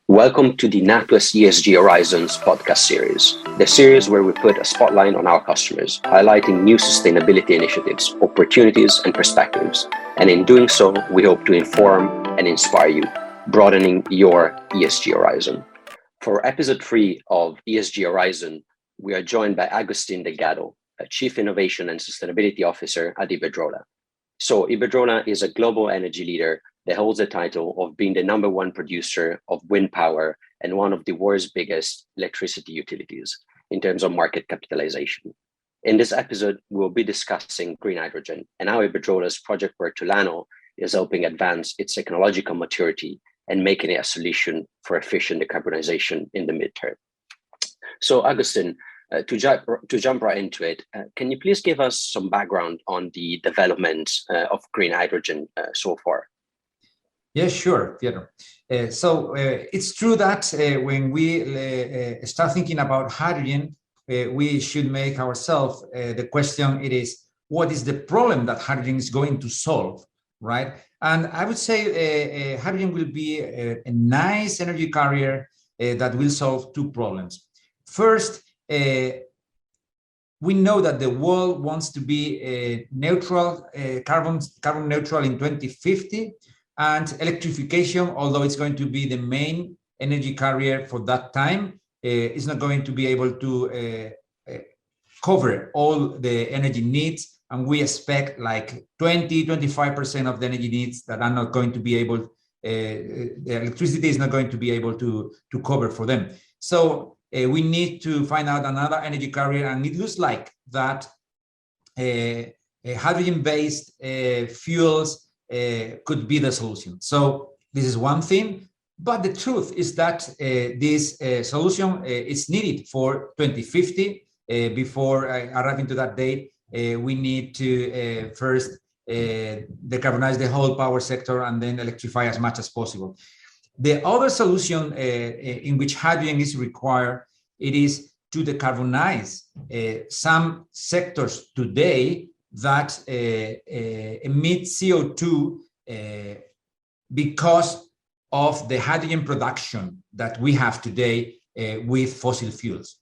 Welcome to the NatWest ESG Horizons podcast series, the series where we put a spotlight on our customers, highlighting new sustainability initiatives, opportunities, and perspectives. And in doing so, we hope to inform and inspire you, broadening your ESG horizon. For episode 3 of ESG Horizon, we are joined by Agustín Delgado, a Chief Innovation and Sustainability Officer at Iberdrola. So Iberdrola is a global energy leader that holds the title of being the #1 producer of wind power and one of the world's biggest electricity utilities in terms of market capitalization. In this episode, we'll be discussing green hydrogen and how Iberdrola's project Puertollano is helping advance its technological maturity and making it a solution for efficient decarbonization in the midterm. So Agustín, to jump right into it, can you please give us some background on the development of green hydrogen so far? Yes, sure, Pietro. So it's true that when we start thinking about hydrogen, we should make ourselves the question, it is, what is the problem that hydrogen is going to solve, right? And I would say hydrogen will be a nice energy carrier that will solve two problems. First, we know that the world wants to be neutral, carbon neutral in 2050, and electrification, although it's going to be the main energy carrier for that time, is not going to be able to cover all the energy needs. And we expect like 20-25% of the energy needs that are not going to be able, the electricity is not going to be able to cover for them. So we need to find out another energy carrier, and it looks like that hydrogen-based fuels could be the solution. So this is one thing, but the truth is that this solution is needed for 2050. Before arriving to that date, we need to first decarbonize the whole power sector and then electrify as much as possible. The other solution in which hydrogen is required, it is to decarbonize some sectors today that emit CO2 because of the hydrogen production that we have today with fossil fuels,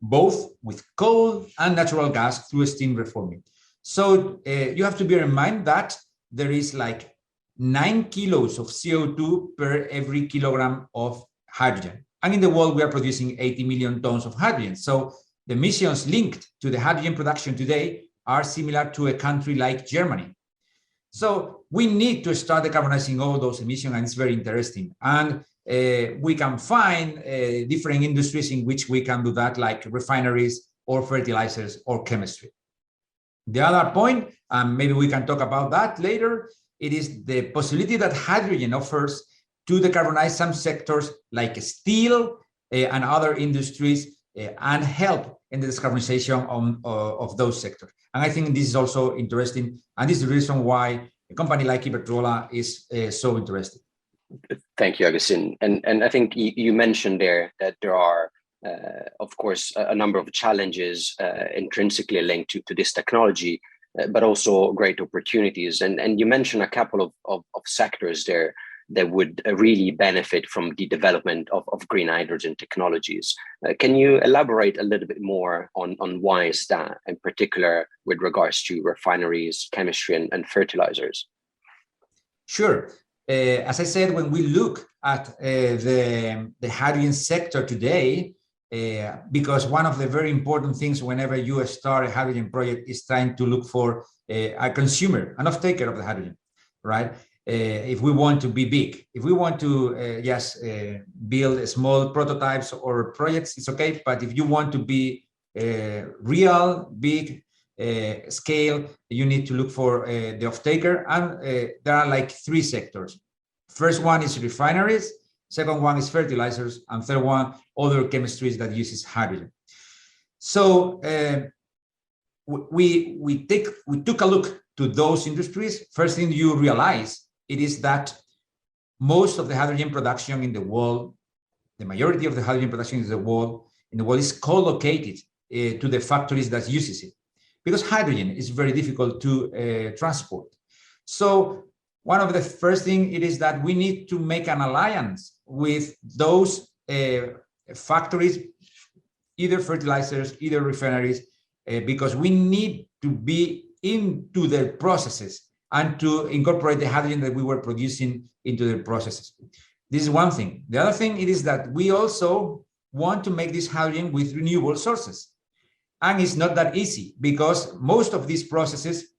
both with coal and natural gas through steam reforming. So you have to bear in mind that there is like 9 kilos of CO2 per every kilogram of hydrogen. And in the world, we are producing 80 million tons of hydrogen. So the emissions linked to the hydrogen production today are similar to a country like Germany. So we need to start decarbonizing all those emissions, and it's very interesting. And we can find different industries in which we can do that, like refineries or fertilizers or chemistry. The other point, and maybe we can talk about that later, it is the possibility that hydrogen offers to decarbonize some sectors like steel and other industries and help in the decarbonization of those sectors. And I think this is also interesting, and this is the reason why a company like Iberdrola is so interested. Thank you, Agustín. And I think you mentioned there that there are, of course, a number of challenges intrinsically linked to this technology, but also great opportunities. And you mentioned a couple of sectors there that would really benefit from the development of green hydrogen technologies. Can you elaborate a little bit more on why is that, in particular with regards to refineries, chemistry, and fertilizers? Sure. As I said, when we look at the hydrogen sector today, because one of the very important things whenever you start a hydrogen project is trying to look for a consumer, an off-taker of the hydrogen, right? If we want to be big, if we want to build small prototypes or projects, it's okay. But if you want to be real, big scale, you need to look for the off-taker. And there are like 3 sectors. First one is refineries. Second one is fertilizers. And third one, other chemistries that uses hydrogen. So we took a look to those industries. First thing you realize, it is that most of the hydrogen production in the world, the majority of the hydrogen production in the world is co-located to the factories that uses it, because hydrogen is very difficult to transport. So one of the first thing it is that we need to make an alliance with those factories, either fertilizers, either refineries, because we need to be into their processes and to incorporate the hydrogen that we were producing into their processes. This is one thing. The other thing it is that we also want to make this hydrogen with renewable sources. And it's not that easy because most of these processes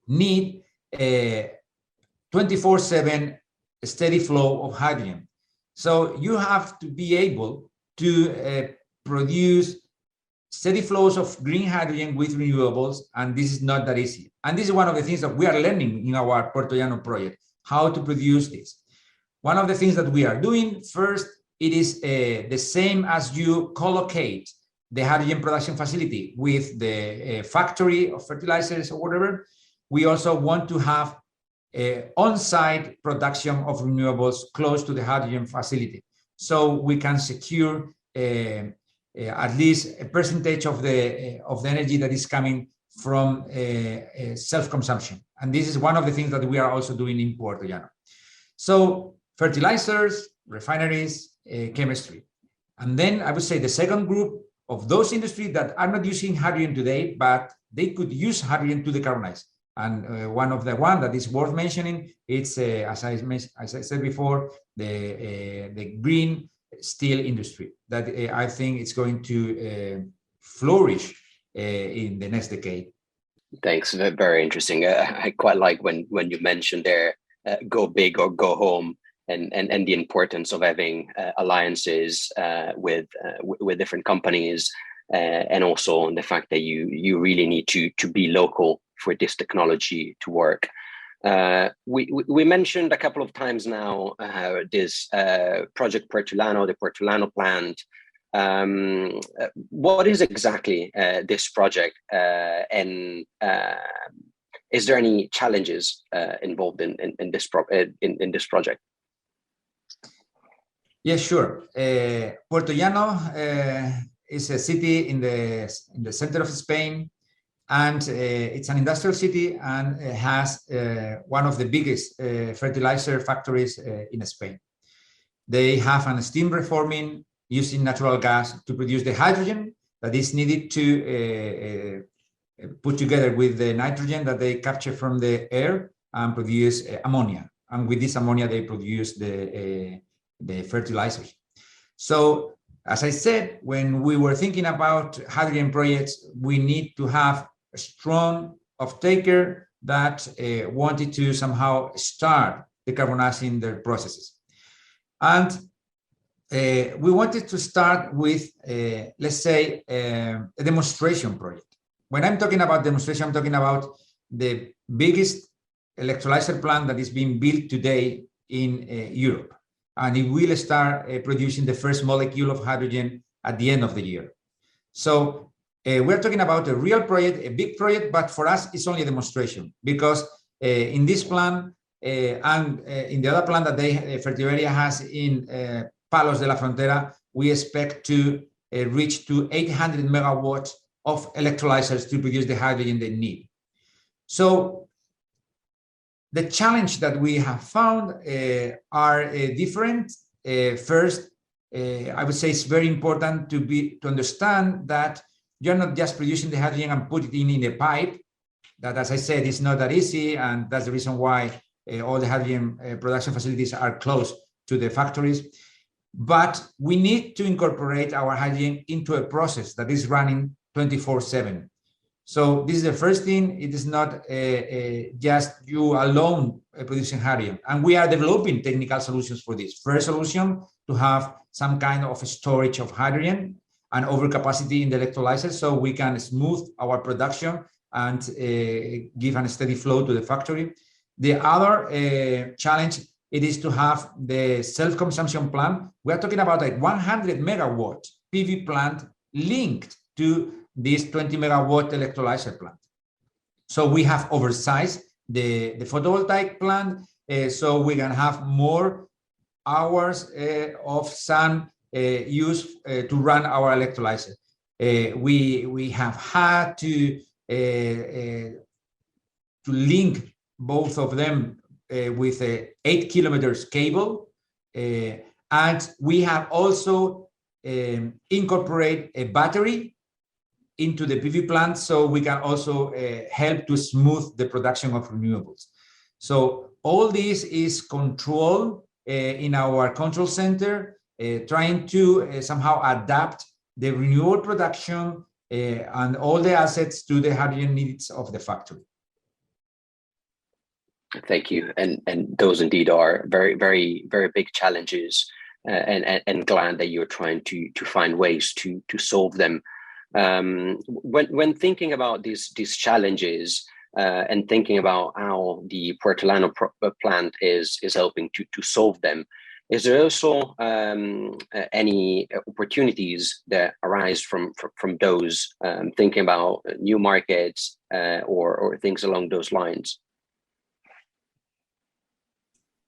need a 24/7 steady flow of hydrogen. So you have to be able to produce steady flows of green hydrogen with renewables, and this is not that easy. And this is one of the things that we are learning in our Puertollano project, how to produce this. One of the things that we are doing first, it is the same as you collocate the hydrogen production facility with the factory of fertilizers or whatever. We also want to have on-site production of renewables close to the hydrogen facility, so we can secure at least a percentage of the energy that is coming from self-consumption. And this is one of the things that we are also doing in Puertollano. So fertilizers, refineries, chemistry. And then I would say the second group of those industries that are not using hydrogen today, but they could use hydrogen to decarbonize. And one that is worth mentioning, it's as I said before, the green steel industry that I think it's going to flourish in the next decade. Thanks. Very interesting. I quite like when you mentioned there, go big or go home, and the importance of having alliances with different companies, and also on the fact that you really need to be local for this technology to work. We mentioned a couple of times now this project Puertollano, the Puertollano Plant. What is exactly this project, and is there any challenges involved in this project? Yeah, sure. Puertollano is a city in the center of Spain, and it's an industrial city, and it has one of the biggest fertilizer factories in Spain. They have a steam reforming using natural gas to produce the hydrogen that is needed to put together with the nitrogen that they capture from the air and produce ammonia. And with this ammonia, they produce the fertilizers. So, as I said, when we were thinking about hydrogen projects, we need to have a strong off-taker that wanted to somehow start decarbonizing their processes. And we wanted to start with, let's say, a demonstration project. When I'm talking about demonstration, I'm talking about the biggest electrolyzer plant that is being built today in Europe. And it will start producing the first molecule of hydrogen at the end of the year. So we're talking about a real project, a big project, but for us, it's only a demonstration, because in this plant and in the other plant that Fertiberia has in Palos de la Frontera, we expect to reach to 800 megawatts of electrolyzers to produce the hydrogen they need. So the challenge that we have found are different. First, I would say it's very important to understand that you're not just producing the hydrogen and put it in a pipe. That, as I said, is not that easy, and that's the reason why all the hydrogen production facilities are close to the factories. But we need to incorporate our hydrogen into a process that is running 24/7. So this is the first thing. It is not just you alone producing hydrogen. And we are developing technical solutions for this. First solution, to have some kind of storage of hydrogen and overcapacity in the electrolyzers, so we can smooth our production and give a steady flow to the factory. The other challenge, it is to have the self-consumption plant. We are talking about a 100 megawatt PV plant linked to this 20 megawatt electrolyzer plant. So we have oversized the photovoltaic plant, so we can have more hours of sun used to run our electrolyzer. We have had to link both of them with a 8 kilometers cable, and we have also incorporate a battery into the PV plant, so we can also help to smooth the production of renewables. So all this is controlled in our control center, trying to somehow adapt the renewable production and all the assets to the hydrogen needs of the factory. Thank you. And those indeed are very, very, very big challenges, and glad that you're trying to find ways to solve them. When thinking about these challenges and thinking about how the Puertollano plant is helping to solve them, is there also any opportunities that arise from those, thinking about new markets or things along those lines?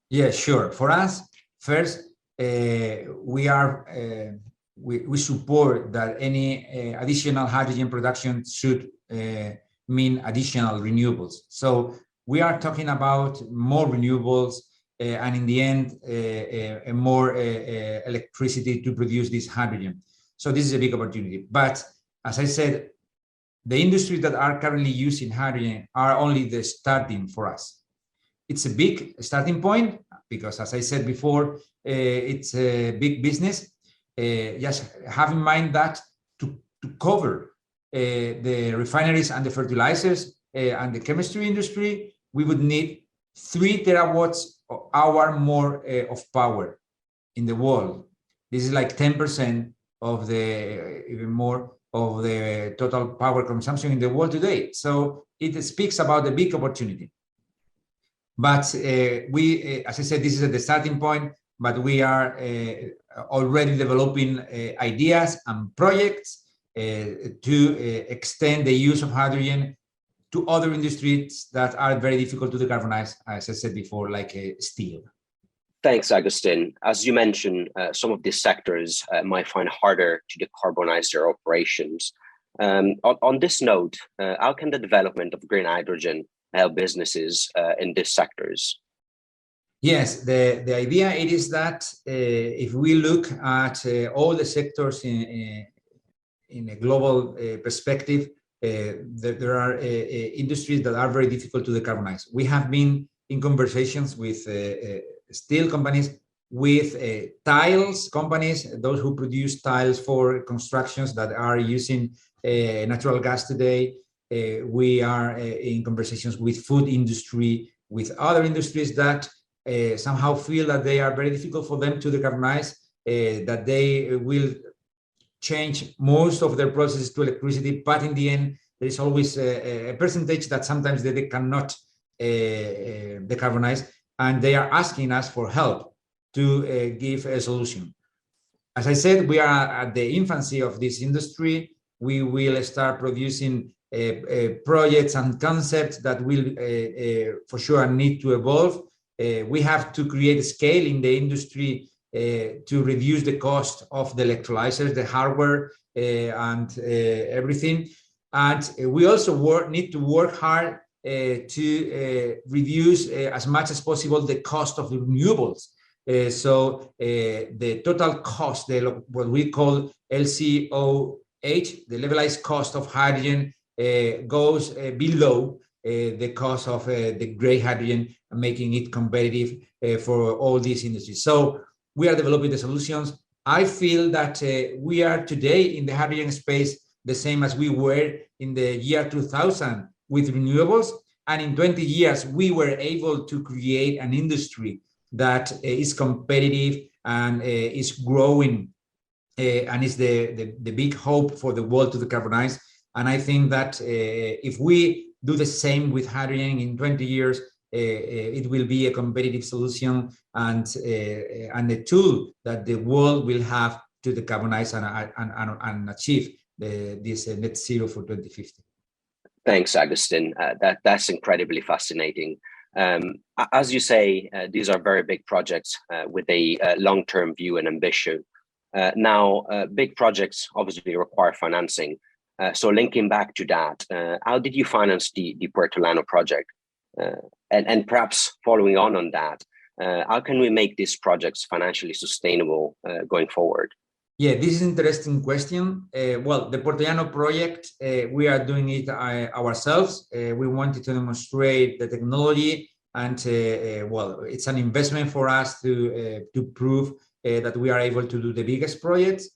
Yeah, sure. For us, first, we support that any additional hydrogen production should mean additional renewables. So we are talking about more renewables and in the end, more electricity to produce this hydrogen. So this is a big opportunity. But as I said, the industries that are currently using hydrogen are only the starting for us. It's a big starting point because, as I said before, it's a big business. Just have in mind that to cover the refineries and the fertilizers and the chemistry industry, we would need 3 terawatt-hour more of power in the world. This is like 10% of the, even more, of the total power consumption in the world today. So it speaks about the big opportunity. But we, as I said, this is at the starting point, but we are already developing ideas and projects to extend the use of hydrogen to other industries that are very difficult to decarbonize, as I said before, like steel. Thanks, Agustín. As you mentioned, some of these sectors might find harder to decarbonize their operations. On this note, how can the development of green hydrogen help businesses in these sectors? Yes, the idea it is that if we look at all the sectors in a global perspective, there are industries that are very difficult to decarbonize. We have been in conversations with steel companies, with tiles companies, those who produce tiles for constructions that are using natural gas today. We are in conversations with food industry, with other industries that somehow feel that they are very difficult for them to decarbonize, that they will change most of their processes to electricity, but in the end, there is always a percentage that sometimes they cannot decarbonize, and they are asking us for help to give a solution. As I said, we are at the infancy of this industry. We will start producing projects and concepts that will for sure need to evolve. We have to create a scale in the industry to reduce the cost of the electrolyzers, the hardware, and everything. And we also need to work hard to reduce as much as possible the cost of the renewables. So the total cost, what we call LCOH, the levelized cost of hydrogen, goes below the cost of the gray hydrogen, making it competitive for all these industries. So we are developing the solutions. I feel that we are today in the hydrogen space the same as we were in the year 2000 with renewables. And in 20 years, we were able to create an industry that is competitive and is growing and is the big hope for the world to decarbonize. And I think that if we do the same with hydrogen in 20 years, it will be a competitive solution and a tool that the world will have to decarbonize and achieve this net zero for 2050. Thanks, Agustín. That's incredibly fascinating. As you say, these are very big projects with a long-term view and ambition. Now, big projects obviously require financing. So linking back to that, how did you finance the Puertollano project? And perhaps following on that, how can we make these projects financially sustainable going forward? Yeah, this is an interesting question. Well, the Puertollano project, we are doing it ourselves. We wanted to demonstrate the technology, and well, it's an investment for us to prove that we are able to do the biggest projects.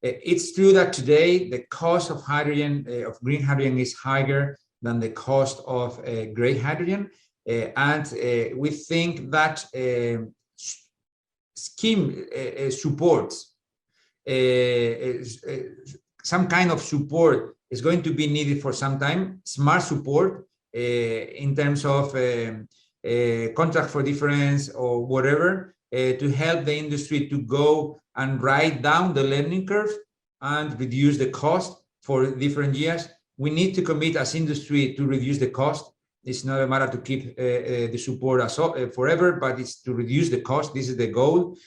It's true that today the cost of hydrogen, of green hydrogen, is higher than the cost of gray hydrogen, and we think that scheme supports. Some kind of support is going to be needed for some time, smart support in terms of contract for difference or whatever, to help the industry to go and write down the learning curve and reduce the cost for different years. We need to commit as industry to reduce the cost. It's not a matter to keep the support as forever, but it's to reduce the cost. This is the goal.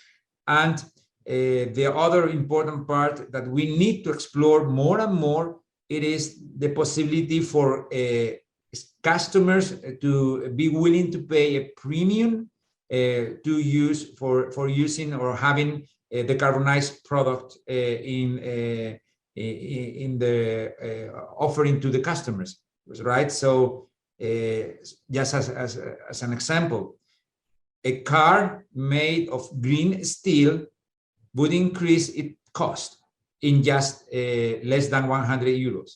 And the other important part that we need to explore more and more, it is the possibility for customers to be willing to pay a premium to use for using or having a decarbonized product in the offering to the customers, right? So just as an example, a car made of green steel would increase its cost in just less than 100 euros.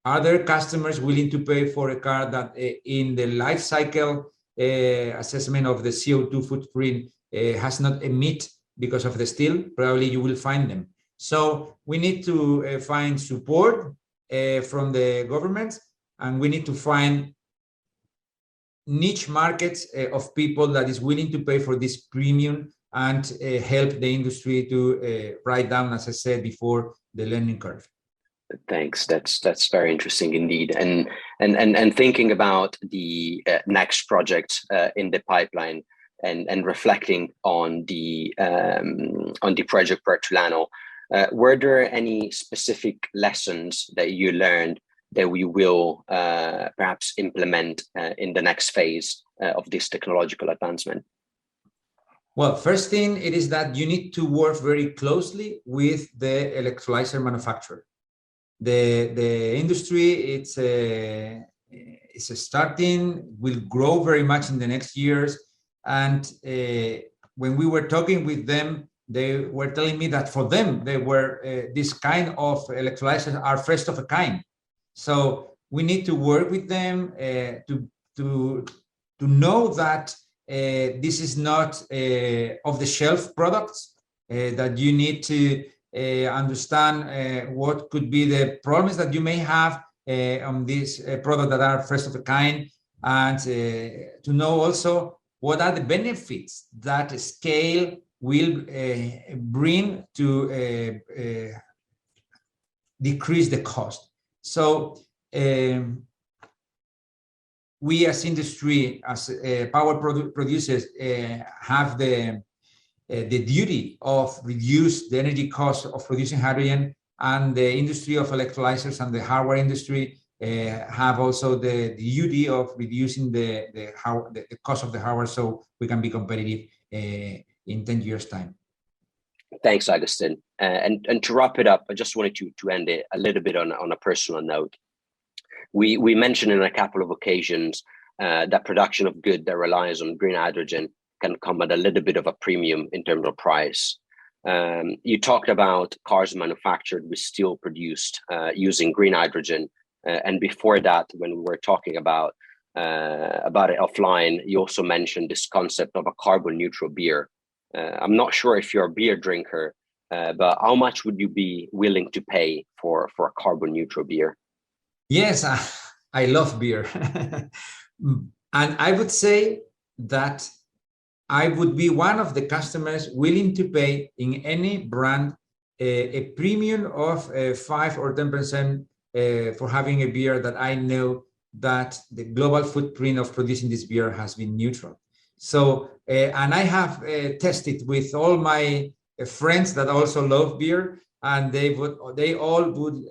Are there customers willing to pay for a car that in the life cycle assessment of the CO2 footprint has not emit because of the steel? Probably you will find them. So we need to find support from the governments, and we need to find niche markets of people that is willing to pay for this premium and help the industry to write down, as I said before, the learning curve. Thanks. That's very interesting indeed. And thinking about the next project in the pipeline and reflecting on the project Puertollano, were there any specific lessons that you learned that we will perhaps implement in the next phase of this technological advancement? Well, first thing, it is that you need to work very closely with the electrolyzer manufacturer. The industry, it's starting, will grow very much in the next years. And when we were talking with them, they were telling me that for them, they were this kind of electrolyzers are first of a kind. So we need to work with them to know that this is not off-the-shelf products, that you need to understand what could be the problems that you may have on this product that are first of a kind, and to know also what are the benefits that scale will bring to decrease the cost. So we as industry, as power producers, have the duty of reduce the energy cost of producing hydrogen, and the industry of electrolyzers and the hardware industry have also the duty of reducing the cost of the hardware, so we can be competitive in 10 years' time. Thanks, Agustín. And to wrap it up, I just wanted to end it a little bit on a personal note. We mentioned in a couple of occasions that production of good that relies on green hydrogen can come at a little bit of a premium in terms of price. You talked about cars manufactured with steel produced using green hydrogen. And before that, when we were talking about it offline, you also mentioned this concept of a carbon neutral beer. I'm not sure if you're a beer drinker, but how much would you be willing to pay for a carbon neutral beer? Yes, I love beer. And I would say that I would be one of the customers willing to pay in any brand a premium of 5 or 10% for having a beer that I know that the global footprint of producing this beer has been neutral. So, and I have tested with all my friends that also love beer, and they all would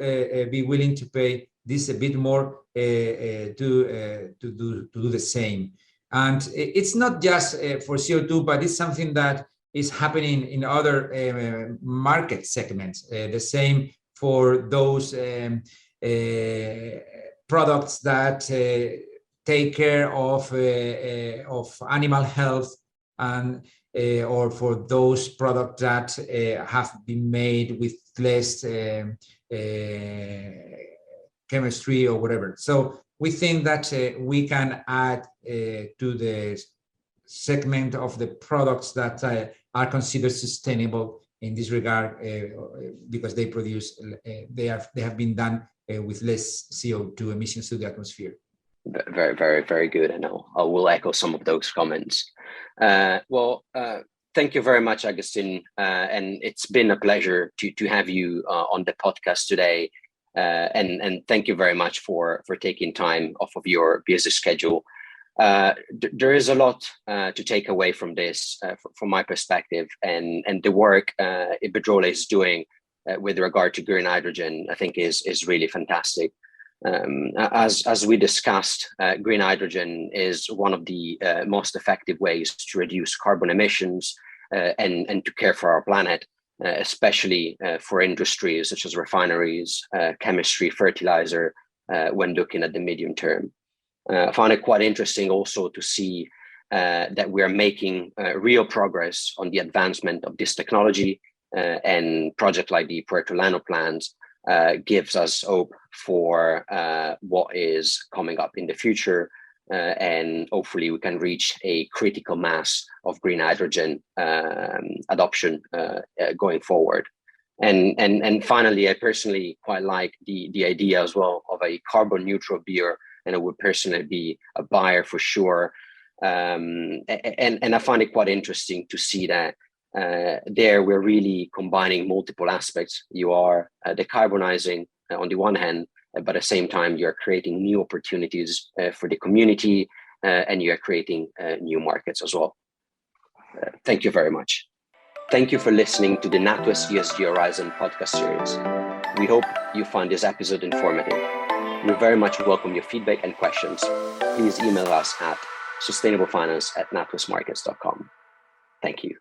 be willing to pay this a bit more to do the same. And it's not just for CO2, but it's something that is happening in other market segments. The same for those products that take care of animal health, and or for those products that have been made with less chemistry or whatever. So we think that we can add to the segment of the products that are considered sustainable in this regard, because they produce, they have been done with less CO2 emissions to the atmosphere. Very, very, very good. And I will echo some of those comments. Thank you very much, Agustín. And it's been a pleasure to have you on the podcast today. And thank you very much for taking time off of your busy schedule. There is a lot to take away from this, from my perspective, and the work Iberdrola is doing with regard to green hydrogen, I think is really fantastic. As we discussed, green hydrogen is one of the most effective ways to reduce carbon emissions and to care for our planet, especially for industries such as refineries, chemistry, fertilizer, when looking at the medium term. I found it quite interesting also to see that we are making real progress on the advancement of this technology, and project like the Puertollano Plant gives us hope for what is coming up in the future, and hopefully we can reach a critical mass of green hydrogen adoption going forward. And finally, I personally quite like the idea as well of a carbon neutral beer, and I would personally be a buyer for sure. And I find it quite interesting to see that there we're really combining multiple aspects. You are decarbonizing on the one hand, but at the same time you're creating new opportunities for the community, and you're creating new markets as well. Thank you very much. Thank you for listening to the NatWest ESG Horizon podcast series. We hope you find this episode informative. We very much welcome your feedback and questions. Please email us at sustainablefinance@natwestmarkets.com. Thank you.